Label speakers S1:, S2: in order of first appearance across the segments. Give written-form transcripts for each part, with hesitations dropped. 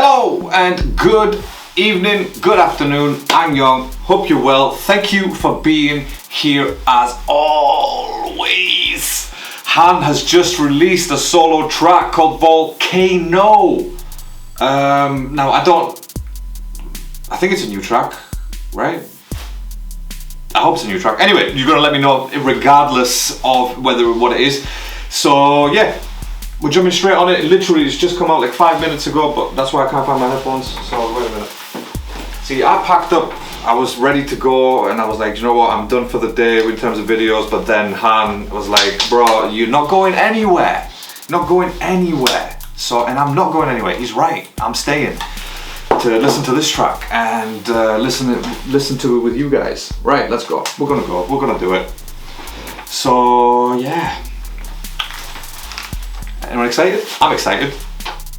S1: Hello and good evening, good afternoon, I'm Young, hope you're well. Thank you for being here as always. Han has just released a solo track called Volcano. Now I think it's a new track, right? I hope it's a new track. Anyway, you're gonna let me know regardless of what it is. So yeah, we're jumping straight on it. Literally, it's just come out like 5 minutes ago, but that's why I can't find my headphones. So wait a minute. See, I packed up, I was ready to go, and I was like, you know what, I'm done for the day in terms of videos. But then Han was like, bro, you're not going anywhere. You're not going anywhere. So, and I'm not going anywhere. He's right. I'm staying to listen to this track and listen to it with you guys. Right, let's go. We're gonna go. We're gonna do it. So yeah. Anyone excited? I'm excited.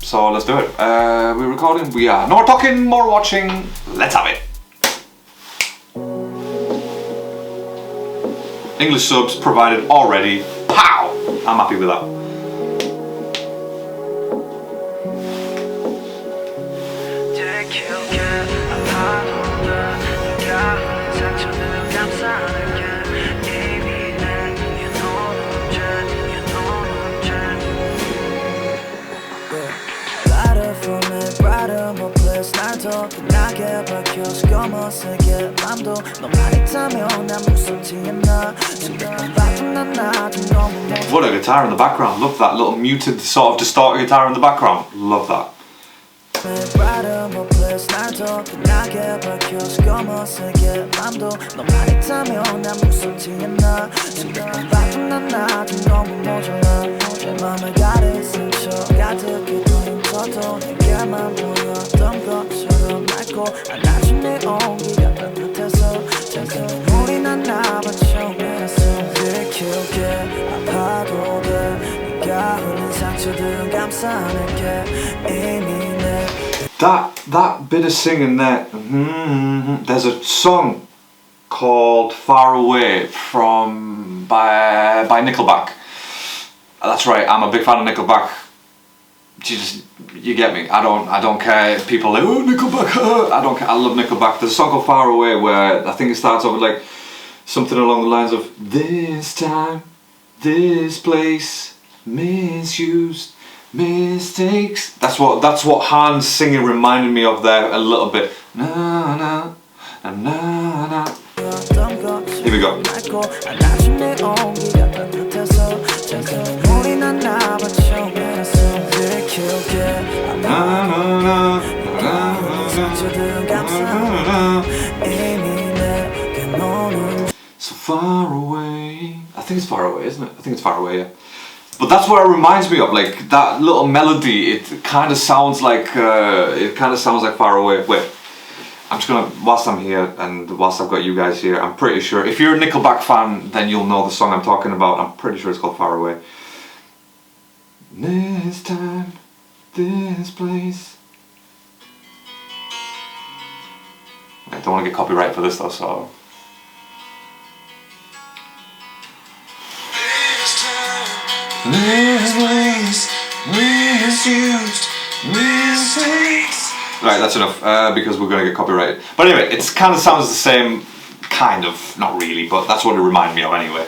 S1: So let's do it. We're recording. We are. No more talking, more watching. Let's have it. English subs provided already. Pow! I'm happy with that. What a guitar in the background. Love that little muted sort of distorted guitar in the background. Love that. That bit of singing there. There's a song called "Far Away" by Nickelback. That's right. I'm a big fan of Nickelback. You get me. I don't care if people are like, oh, Nickelback. I don't care. I love Nickelback. There's a song called "Far Away" where I think it starts off with like something along the lines of "This time, this place, misused, mistakes." That's what Han's singing reminded me of there a little bit. Na na na na na. Here we go. So far away. I think it's far away, isn't it? I think it's far away, yeah. But that's what it reminds me of, like that little melody. It kind of sounds like Far Away. Wait, I'm just gonna, whilst I'm here and whilst I've got you guys here, I'm pretty sure if you're a Nickelback fan, then you'll know the song I'm talking about. I'm pretty sure it's called "Far Away." This time, this place. I don't want to get copyright for this though, so. This place, misused, mistakes. Right, that's enough, because we're gonna get copyrighted. But anyway, it kind of sounds the same, kind of, not really, but that's what it reminded me of anyway.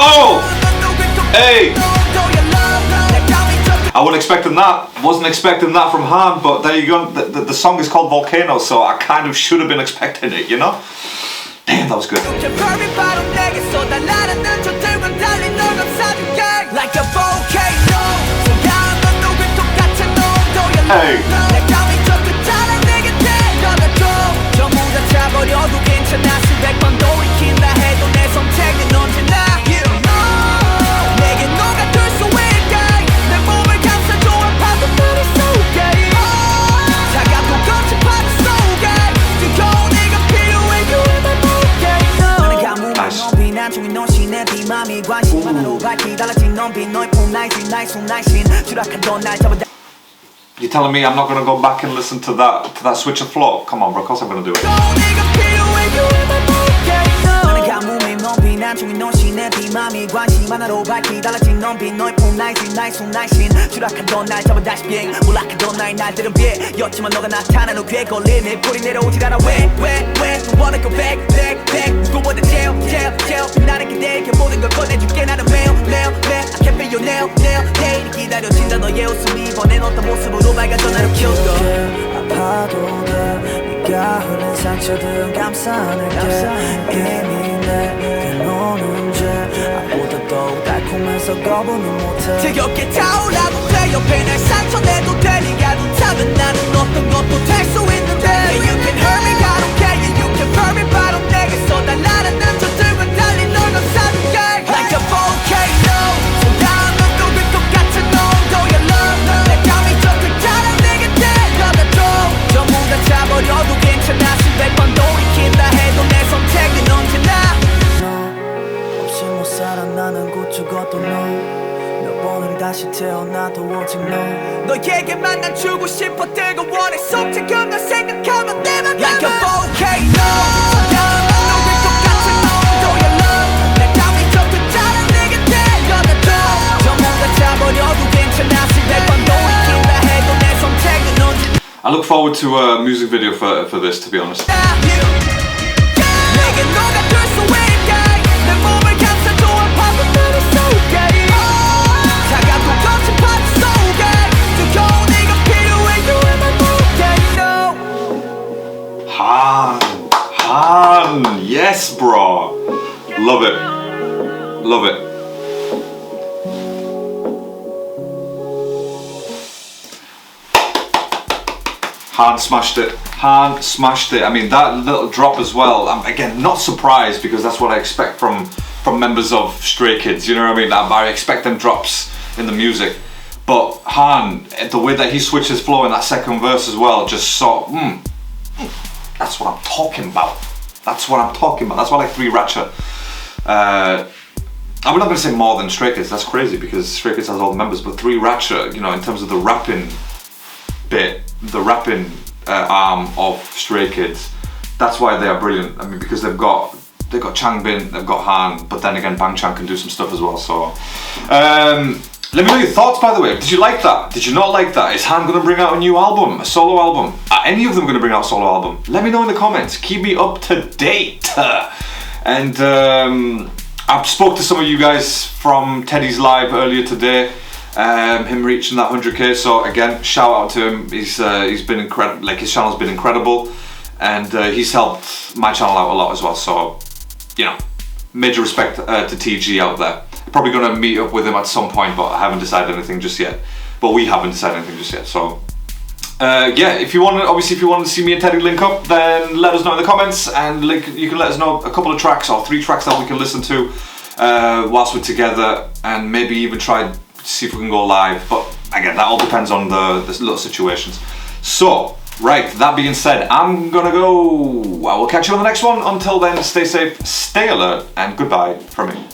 S1: Oh! Hey! I wasn't expecting that. Wasn't expecting that from Han, but there you go. The song is called Volcano, so I kind of should have been expecting it, you know? Damn, that was good. Hey! You're telling me I'm not gonna go back and listen to that switch of flow? Come on, bro, of course I'm gonna do it.
S2: 난중이 노신의 비맘이 관심 하나로 밝히 달라진 넌빛 너의 품 나이신 나의 숨 나이신 추락하던 날 잡아 다시 비행 몰락하던 나의 날들은 비였지만 너가 나타난 후 귀에 걸린 내 뿌리 내려오질 않아 왜 You wanna go back 누구보다 제일 빛나는 기대에 모든 걸 꺼내줄게 나는 매일 I can't feel your nail 내일이 기다려진다 너의 웃음 이번엔 어떤 모습으로 밝아져 나를 키워줘 아파도 돼 네가 흘린 상처들은 감싸 안을게 이미 내게 노는 죄 아보다 더욱 달콤해서 거부는 못해 지겹게 타오라도 돼 옆에 날 상처내도 돼 네가 좋다면 나는 어떤 것도 될 수 있는데 yeah, You can hurt me, I don't care yeah, You can hurt me, but I'm 내게서 날아라는 저들과 달리 널 감싸줄게 Like a volcano 손닿은 눈독일 것 같은 온도의 love 내 감이 적을 따라 내게 데려다줘 전부 다 차버려도 괜찮아 수백 번 돌이킨다 해도 내 선택은 언제나 너 없이 못 살아 나는 곧 죽어도 몇 번을 다시 태어나도 오직 너에게만 난 주고 싶어 뜨거워 내 속삭여 널 생각하면 내 맘 Like a volcano 손닿은 눈독일 것 같은 온도의 love 내 감이 적을 따라 내게 데려다줘 전부 다 차버려도 괜찮아 수백 번 돌이킨다 해도 내 선택은 언제나
S1: I look forward to a music video for this, to be honest. Han, yes, bro. Love it. Love it. Han smashed it. Han smashed it. I mean, that little drop as well. I'm again not surprised because that's what I expect from members of Stray Kids. You know what I mean? I expect them drops in the music. But Han, the way that he switches flow in that second verse as well, just so. That's what I'm talking about. That's what I'm talking about. That's why I like 3 Ratchet. I'm not going to say more than Stray Kids. That's crazy because Stray Kids has all the members. But 3 Ratchet, you know, in terms of the rapping bit, the rapping arm of Stray Kids, that's why they are brilliant. I mean, because they've got Changbin, they've got Han, but then again, Bang Chan can do some stuff as well. So, let me know your thoughts, by the way. Did you like that? Did you not like that? Is Han going to bring out a new album, a solo album? Are any of them going to bring out a solo album? Let me know in the comments. Keep me up to date. And I spoke to some of you guys from Teddy's live earlier today. Him reaching that 100k. So again, shout out to him. He's been incredible. Like his channel's been incredible, and he's helped my channel out a lot as well. So, you know, major respect to TG out there. Probably gonna meet up with him at some point, but I haven't decided anything just yet. But we haven't decided anything just yet. So, yeah, if you want to see me and Teddy link up, then let us know in the comments, and you can let us know a couple of tracks or 3 tracks that we can listen to whilst we're together, and maybe even try to see if we can go live. But again, that all depends on the little situations. So, right, that being said, I'm gonna go. I will catch you on the next one. Until then, stay safe, stay alert, and goodbye from me.